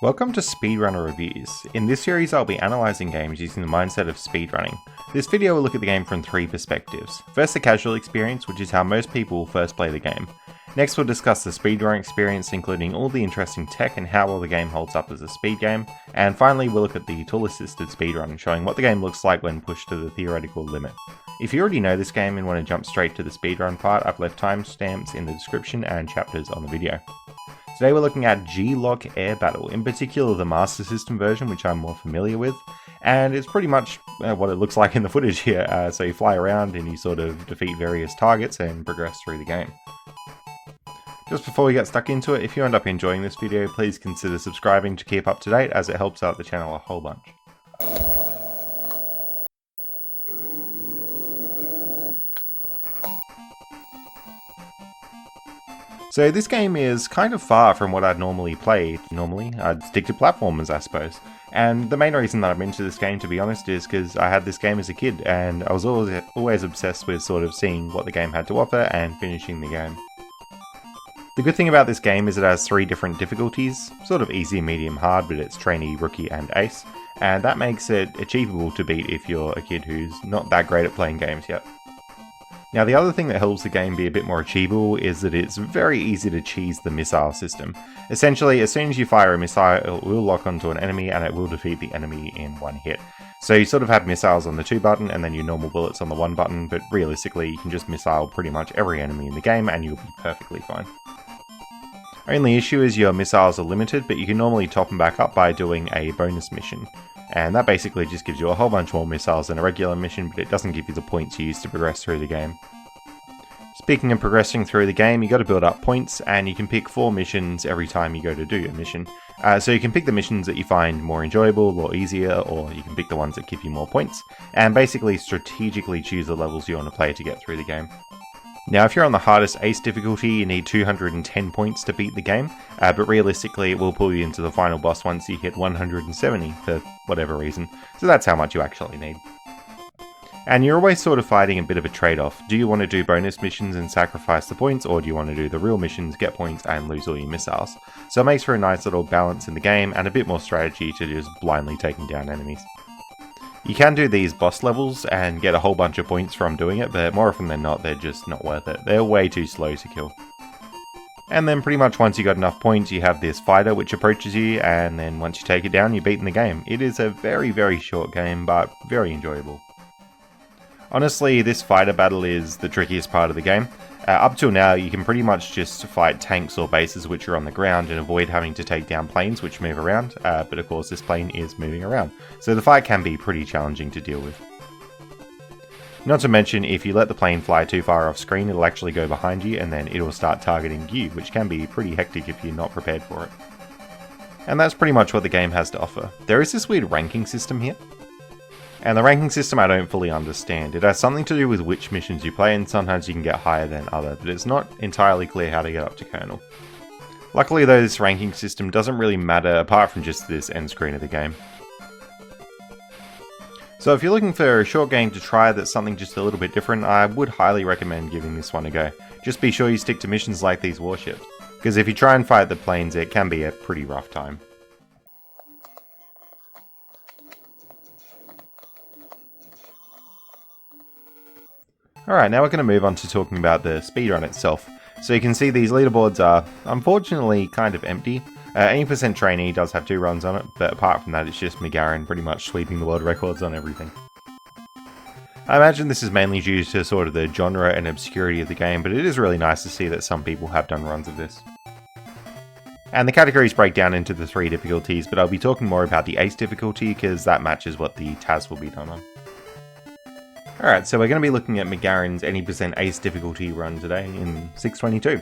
Welcome to Speedrunner Reviews. In this series I'll be analysing games using the mindset of speedrunning. This video will look at the game from three perspectives. First, the casual experience, which is how most people first play the game. Next, we'll discuss the speedrun experience, including all the interesting tech and how well the game holds up as a speed game. And finally, we'll look at the tool-assisted speedrun, showing what the game looks like when pushed to the theoretical limit. If you already know this game and want to jump straight to the speedrun part, I've left timestamps in the description and chapters on the video. Today we're looking at G-Loc Air Battle, in particular the Master System version, which I'm more familiar with, and it's pretty much what it looks like in the footage here. So you fly around and you sort of defeat various targets and progress through the game. Just before we get stuck into it, if you end up enjoying this video, please consider subscribing to keep up to date, as it helps out the channel a whole bunch. So this game is kind of far from what I'd normally play. Normally, I'd stick to platformers, I suppose. And the main reason that I'm into this game, to be honest, is because I had this game as a kid, and I was always obsessed with sort of seeing what the game had to offer and finishing the game. The good thing about this game is it has three different difficulties, sort of easy, medium, hard, but it's trainee, rookie, and ace, and that makes it achievable to beat if you're a kid who's not that great at playing games yet. Now, the other thing that helps the game be a bit more achievable is that it's very easy to cheese the missile system. Essentially, as soon as you fire a missile, it will lock onto an enemy and it will defeat the enemy in one hit. So you sort of have missiles on the 2 button and then your normal bullets on the 1 button, but realistically you can just missile pretty much every enemy in the game and you'll be perfectly fine. Only issue is your missiles are limited, but you can normally top them back up by doing a bonus mission. And that basically just gives you a whole bunch more missiles than a regular mission, but it doesn't give you the points you use to progress through the game. Speaking of progressing through the game, you got to build up points, and you can pick 4 missions every time you go to do your mission. So you can pick the missions that you find more enjoyable or easier, or you can pick the ones that give you more points, and basically strategically choose the levels you want to play to get through the game. Now, if you're on the hardest ace difficulty, you need 210 points to beat the game, but realistically it will pull you into the final boss once you hit 170 for whatever reason, so that's how much you actually need. And you're always sort of fighting a bit of a trade-off. Do you want to do bonus missions and sacrifice the points, or do you want to do the real missions, get points, and lose all your missiles? So it makes for a nice little balance in the game, and a bit more strategy to just blindly taking down enemies. You can do these boss levels and get a whole bunch of points from doing it, but more often than not, they're just not worth it. They're way too slow to kill. And then pretty much once you got enough points, you have this fighter which approaches you, and then once you take it down, you've beaten the game. It is a very, very short game, but very enjoyable. Honestly, this fighter battle is the trickiest part of the game. Up till now, you can pretty much just fight tanks or bases which are on the ground and avoid having to take down planes which move around, but of course this plane is moving around, so the fight can be pretty challenging to deal with. Not to mention, if you let the plane fly too far off screen, it'll actually go behind you and then it'll start targeting you, which can be pretty hectic if you're not prepared for it. And that's pretty much what the game has to offer. There is this weird ranking system here. And the ranking system I don't fully understand. It has something to do with which missions you play, and sometimes you can get higher than other, but it's not entirely clear how to get up to Colonel. Luckily though, this ranking system doesn't really matter apart from just this end screen of the game. So if you're looking for a short game to try that's something just a little bit different, I would highly recommend giving this one a go. Just be sure you stick to missions like these warships, because if you try and fight the planes, it can be a pretty rough time. Alright, now we're going to move on to talking about the speedrun itself. So you can see these leaderboards are, unfortunately, kind of empty. 80% trainee does have 2 runs on it, but apart from that it's just McGarren pretty much sweeping the world records on everything. I imagine this is mainly due to sort of the genre and obscurity of the game, but it is really nice to see that some people have done runs of this. And the categories break down into the 3 difficulties, but I'll be talking more about the ace difficulty because that matches what the TAS will be done on. Alright, so we're going to be looking at McGarren's 80% ace difficulty run today in 622.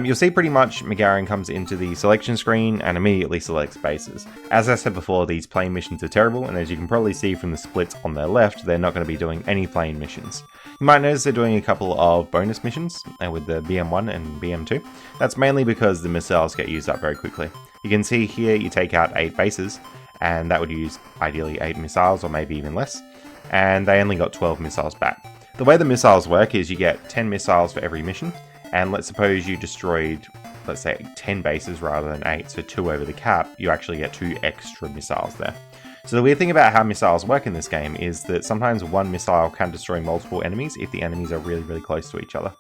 You'll see pretty much McGarren comes into the selection screen and immediately selects bases. As I said before, these plane missions are terrible, and as you can probably see from the splits on their left, they're not going to be doing any plane missions. You might notice they're doing a couple of bonus missions with the BM1 and BM2. That's mainly because the missiles get used up very quickly. You can see here you take out 8 bases, and that would use ideally 8 missiles or maybe even less. And they only got 12 missiles back. The way the missiles work is you get 10 missiles for every mission, and let's suppose you destroyed let's say 10 bases rather than 8, so 2 over the cap, you actually get 2 extra missiles there. So the weird thing about how missiles work in this game is that sometimes one missile can destroy multiple enemies if the enemies are really close to each other.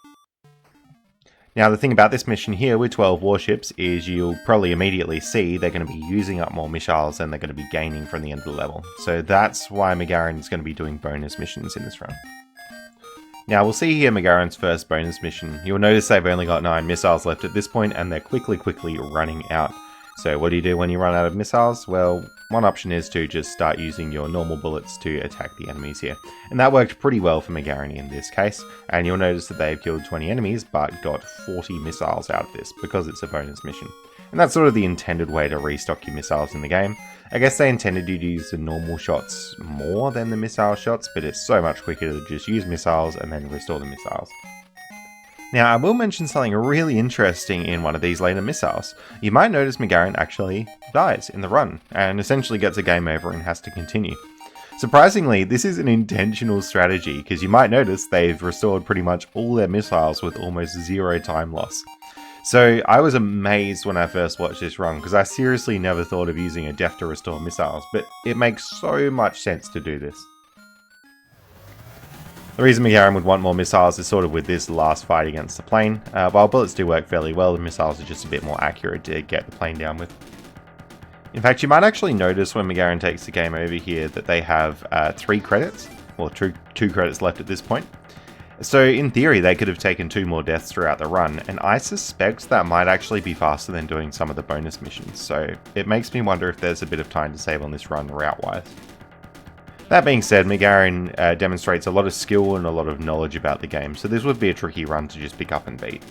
Now the thing about this mission here with 12 warships is you'll probably immediately see they're going to be using up more missiles than they're going to be gaining from the end of the level. So that's why McGarren is going to be doing bonus missions in this run. Now we'll see here McGarren's first bonus mission. You'll notice they've only got 9 missiles left at this point and they're quickly running out. So what do you do when you run out of missiles? Well, one option is to just start using your normal bullets to attack the enemies here. And that worked pretty well for McGarren in this case. And you'll notice that they've killed 20 enemies, but got 40 missiles out of this, because it's a bonus mission. And that's sort of the intended way to restock your missiles in the game. I guess they intended you to use the normal shots more than the missile shots, but it's so much quicker to just use missiles and then restore the missiles. Now, I will mention something really interesting in one of these later missiles. You might notice McGarren actually dies in the run, and essentially gets a game over and has to continue. Surprisingly, this is an intentional strategy, because you might notice they've restored pretty much all their missiles with almost 0 time loss. So I was amazed when I first watched this run, because I seriously never thought of using a death to restore missiles, but it makes so much sense to do this. The reason McGarren would want more missiles is sort of with this last fight against the plane. While bullets do work fairly well, the missiles are just a bit more accurate to get the plane down with. In fact, you might actually notice when McGarren takes the game over here that they have 3 credits, or 2 credits left at this point. So in theory, they could have taken 2 more deaths throughout the run, and I suspect that might actually be faster than doing some of the bonus missions, so it makes me wonder if there's a bit of time to save on this run route-wise. That being said, McGarren demonstrates a lot of skill and a lot of knowledge about the game, so this would be a tricky run to just pick up and beat.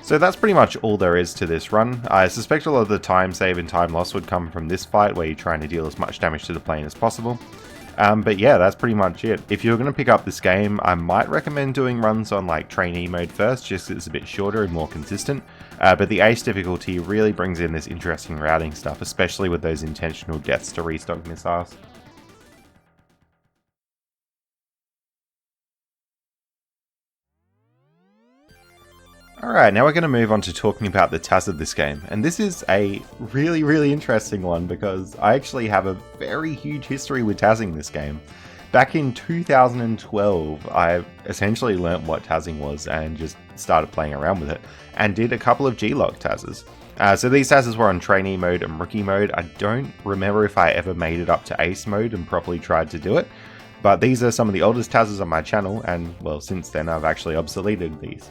So that's pretty much all there is to this run. I suspect a lot of the time save and time loss would come from this fight, where you're trying to deal as much damage to the plane as possible. But yeah, that's pretty much it. If you're going to pick up this game, I might recommend doing runs on like trainee mode first, just because it's a bit shorter and more consistent. But the ace difficulty really brings in this interesting routing stuff, especially with those intentional deaths to restock missiles. Alright, now we're going to move on to talking about the TAS of this game, and this is a really interesting one because I actually have a very huge history with TASing this game. Back in 2012, I essentially learnt what TASing was and just started playing around with it, and did a couple of G-Loc TASes. So these TASes were on trainee mode and rookie mode. I don't remember if I ever made it up to ace mode and properly tried to do it, but these are some of the oldest TASes on my channel, and well, since then I've actually obsoleted these.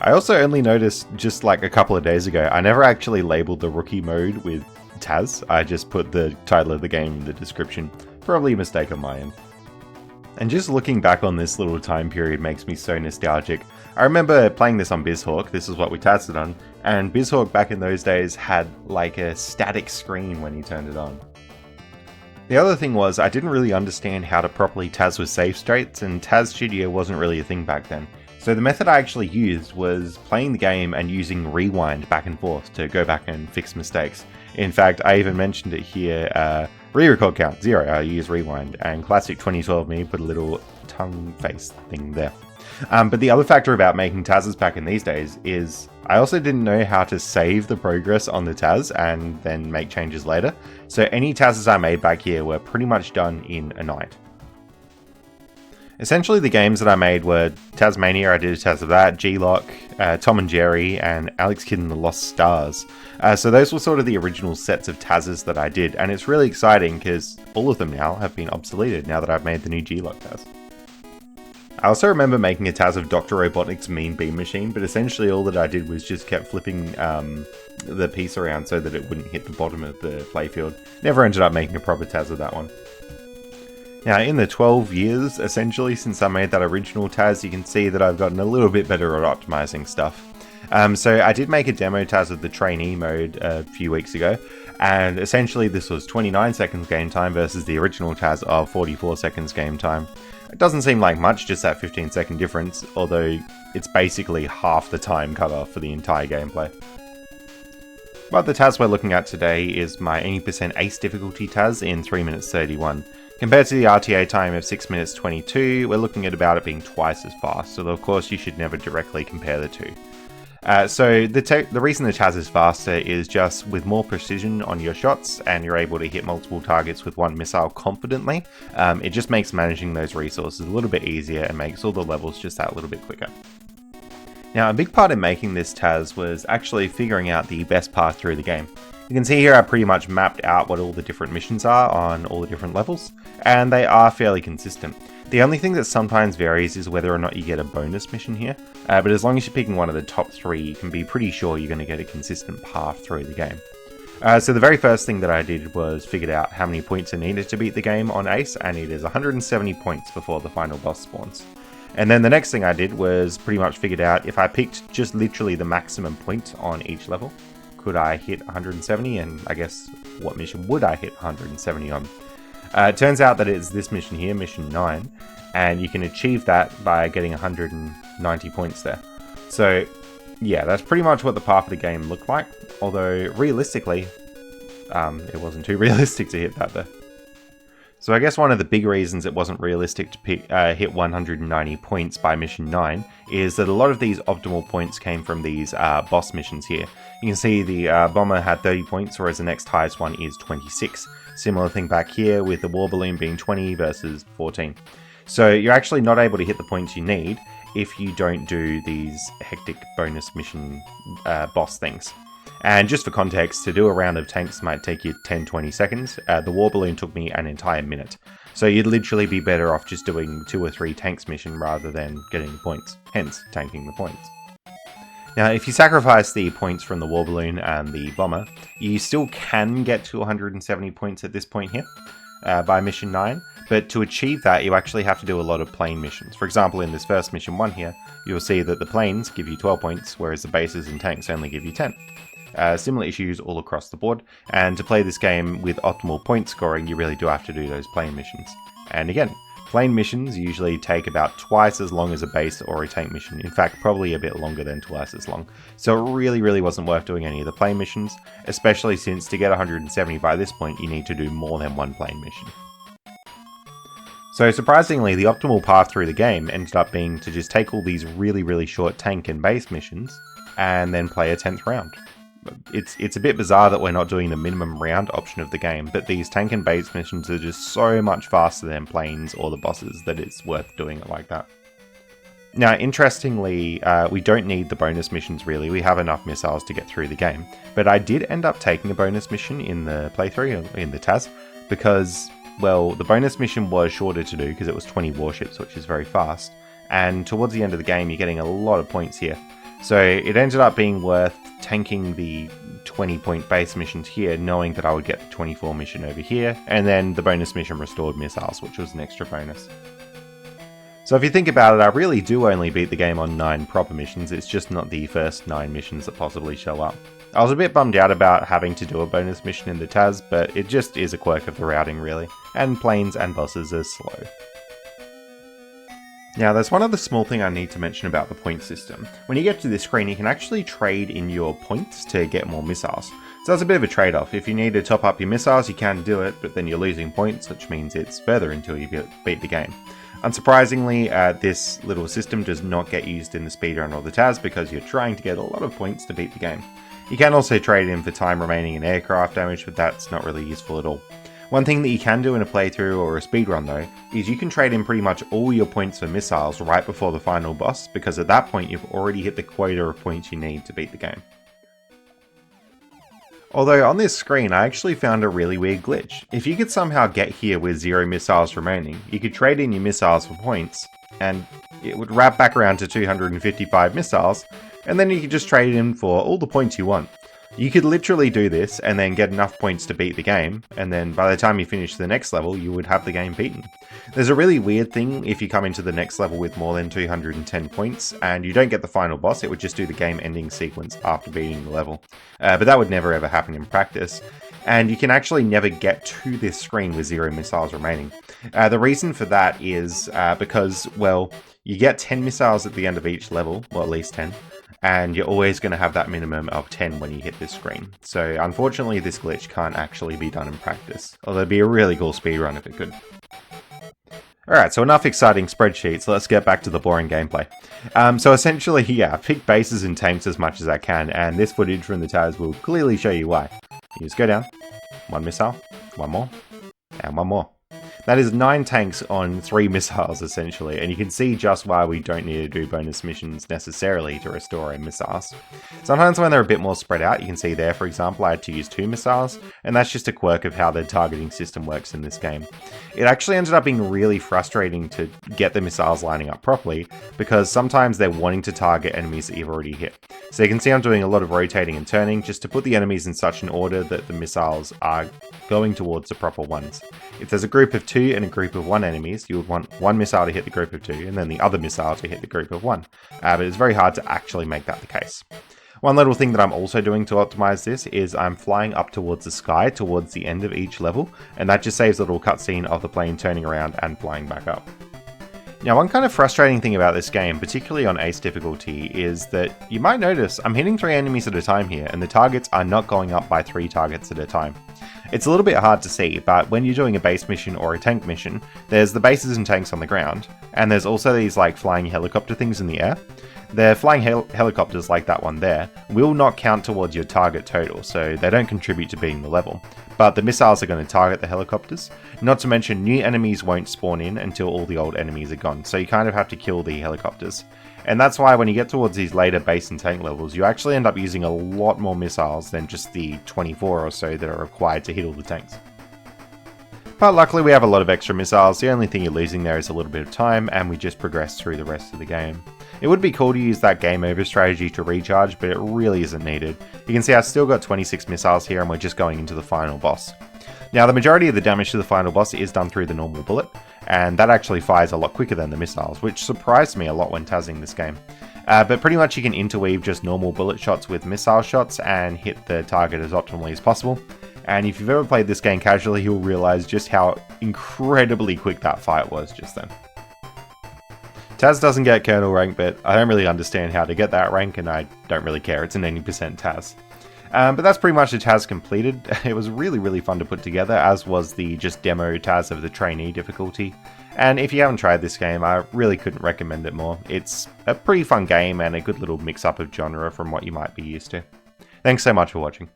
I also only noticed just like a couple of days ago, I never actually labeled the rookie mode with TAS, I just put the title of the game in the description. Probably a mistake on my end. And just looking back on this little time period makes me so nostalgic. I remember playing this on BizHawk, this is what we TASed it on, and BizHawk back in those days had like a static screen when you turned it on. The other thing was, I didn't really understand how to properly TAS with save states, and TAS Studio wasn't really a thing back then. So the method I actually used was playing the game and using rewind back and forth to go back and fix mistakes. In fact, I even mentioned it here, re-record count 0, I use rewind, and classic 2012 me put a little tongue face thing there. But the other factor about making TASes back in these days is I also didn't know how to save the progress on the TAS and then make changes later. So any TASes I made back here were pretty much done in a night. Essentially the games that I made were Tasmania, I did a TAS of that, G-Loc, Tom and Jerry, and Alex Kidd and the Lost Stars. So those were sort of the original sets of TASes that I did, and it's really exciting because all of them now have been obsoleted now that I've made the new G-Loc TAS. I also remember making a TAS of Dr. Robotnik's Mean Bean Machine, but essentially all that I did was just kept flipping the piece around so that it wouldn't hit the bottom of the playfield. Never ended up making a proper TAS of that one. Now, in the 12 years, essentially, since I made that original TAS, you can see that I've gotten a little bit better at optimizing stuff. So I did make a demo TAS of the trainee mode a few weeks ago, and essentially this was 29 seconds game time versus the original TAS of 44 seconds game time. It doesn't seem like much, just that 15-second difference, although it's basically half the time cut off for the entire gameplay. But the TAS we're looking at today is my any % ace difficulty TAS in 3 minutes 31. Compared to the RTA time of 6 minutes 22, we're looking at about it being twice as fast, so of course you should never directly compare the two. So the reason the Taz is faster is just with more precision on your shots, and you're able to hit multiple targets with one missile confidently. It just makes managing those resources a little bit easier and makes all the levels just that little bit quicker. Now, a big part in making this Taz was actually figuring out the best path through the game. You can see here I pretty much mapped out what all the different missions are on all the different levels, and they are fairly consistent. The only thing that sometimes varies is whether or not you get a bonus mission here, but as long as you're picking one of the top 3, you can be pretty sure you're going to get a consistent path through the game. So the very first thing that I did was figured out how many points I needed to beat the game on Ace, and it is 170 points before the final boss spawns. And then the next thing I did was pretty much figured out if I picked just literally the maximum point on each level, could I hit 170, and I guess what mission would I hit 170 on? It turns out that it's this mission here, mission 9, and you can achieve that by getting 190 points there. So yeah, that's pretty much what the path of the game looked like, although realistically, it wasn't too realistic to hit that there. So I guess one of the big reasons it wasn't realistic to hit 190 points by mission 9 is that a lot of these optimal points came from these boss missions here. You can see the bomber had 30 points, whereas the next highest one is 26. Similar thing back here with the war balloon being 20 versus 14. So you're actually not able to hit the points you need if you don't do these hectic bonus mission boss things. And just for context, to do a round of tanks might take you 10-20 seconds. The war balloon took me an entire minute. So you'd literally be better off just doing 2 or 3 tanks mission rather than getting the points, hence tanking the points. Now, if you sacrifice the points from the war balloon and the bomber, you still can get to 170 points at this point here by mission 9, but to achieve that you actually have to do a lot of plane missions. For example, in this first mission 1 here, you'll see that the planes give you 12 points, whereas the bases and tanks only give you 10. Similar issues all across the board, and to play this game with optimal point scoring, you really do have to do those plane missions. And again, plane missions usually take about twice as long as a base or a tank mission. In fact, probably a bit longer than twice as long. So it really wasn't worth doing any of the plane missions, especially since to get 170 by this point, you need to do more than one plane mission. So surprisingly, the optimal path through the game ended up being to just take all these really short tank and base missions, and then play a 10th round. It's a bit bizarre that we're not doing the minimum round option of the game, but these tank and base missions are just so much faster than planes or the bosses that it's worth doing it like that. Now, interestingly, we don't need the bonus missions really, we have enough missiles to get through the game, but I did end up taking a bonus mission in the playthrough, in the Taz, because, well, the bonus mission was shorter to do because it was 20 warships, which is very fast, and towards the end of the game you're getting a lot of points here. So it ended up being worth tanking the 20-point base missions here, knowing that I would get the 24 mission over here, and then the bonus mission restored missiles, which was an extra bonus. So if you think about it, I really do only beat the game on 9 proper missions, it's just not the first 9 missions that possibly show up. I was a bit bummed out about having to do a bonus mission in the Taz, but it just is a quirk of the routing really, and planes and bosses are slow. Now, there's one other small thing I need to mention about the point system. When you get to this screen, you can actually trade in your points to get more missiles. So that's a bit of a trade-off. If you need to top up your missiles, you can do it, but then you're losing points, which means it's further until you beat the game. Unsurprisingly, this little system does not get used in the Speedrun or the Taz because you're trying to get a lot of points to beat the game. You can also trade in for time remaining in aircraft damage, but that's not really useful at all. One thing that you can do in a playthrough or a speedrun though, is you can trade in pretty much all your points for missiles right before the final boss, because at that point you've already hit the quota of points you need to beat the game. Although on this screen I actually found a really weird glitch. If you could somehow get here with 0 missiles remaining, you could trade in your missiles for points, and it would wrap back around to 255 missiles, and then you could just trade in for all the points you want. You could literally do this and then get enough points to beat the game, and then by the time you finish the next level, you would have the game beaten. There's a really weird thing if you come into the next level with more than 210 points, and you don't get the final boss, it would just do the game ending sequence after beating the level. But that would never ever happen in practice, and you can actually never get to this screen with 0 missiles remaining. The reason for that is because, well, you get 10 missiles at the end of each level, or at least 10, and you're always going to have that minimum of 10 when you hit this screen. So unfortunately this glitch can't actually be done in practice, although it'd be a really cool speedrun if it could. Alright, so enough exciting spreadsheets, let's get back to the boring gameplay. So essentially, yeah, I pick bases and tanks as much as I can, and this footage from the Taz will clearly show you why. You just go down, one missile, one more, and one more. That is 9 tanks on 3 missiles, essentially, and you can see just why we don't need to do bonus missions necessarily to restore our missiles. Sometimes when they're a bit more spread out, you can see there, for example, I had to use 2 missiles, and that's just a quirk of how the targeting system works in this game. It actually ended up being really frustrating to get the missiles lining up properly, because sometimes they're wanting to target enemies that you've already hit. So you can see I'm doing a lot of rotating and turning just to put the enemies in such an order that the missiles are going towards the proper ones. If there's a group of 2 and a group of 1 enemies, you would want one missile to hit the group of 2 and then the other missile to hit the group of 1. But it's very hard to actually make that the case. One little thing that I'm also doing to optimize this is I'm flying up towards the sky towards the end of each level, and that just saves a little cutscene of the plane turning around and flying back up. Now, one kind of frustrating thing about this game, particularly on Ace difficulty, is that you might notice I'm hitting 3 enemies at a time here, and the targets are not going up by 3 targets at a time. It's a little bit hard to see, but when you're doing a base mission or a tank mission, there's the bases and tanks on the ground, and there's also these like flying helicopter things in the air. The flying helicopters like that one there will not count towards your target total, so they don't contribute to beating the level. But the missiles are going to target the helicopters. Not to mention, new enemies won't spawn in until all the old enemies are gone, so you kind of have to kill the helicopters. And that's why when you get towards these later base and tank levels, you actually end up using a lot more missiles than just the 24 or so that are required to hit all the tanks. But luckily we have a lot of extra missiles. The only thing you're losing there is a little bit of time, and we just progress through the rest of the game. It would be cool to use that game over strategy to recharge, but it really isn't needed. You can see I've still got 26 missiles here, and we're just going into the final boss. Now, the majority of the damage to the final boss is done through the normal bullet, and that actually fires a lot quicker than the missiles, which surprised me a lot when tazzing this game. But pretty much you can interweave just normal bullet shots with missile shots and hit the target as optimally as possible. And if you've ever played this game casually, you'll realize just how incredibly quick that fight was just then. Taz doesn't get Colonel rank, but I don't really understand how to get that rank, and I don't really care. It's an 80% Taz. But that's pretty much the Taz completed. It was really fun to put together, as was the just demo Taz of the trainee difficulty. And if you haven't tried this game, I really couldn't recommend it more. It's a pretty fun game and a good little mix-up of genre from what you might be used to. Thanks so much for watching.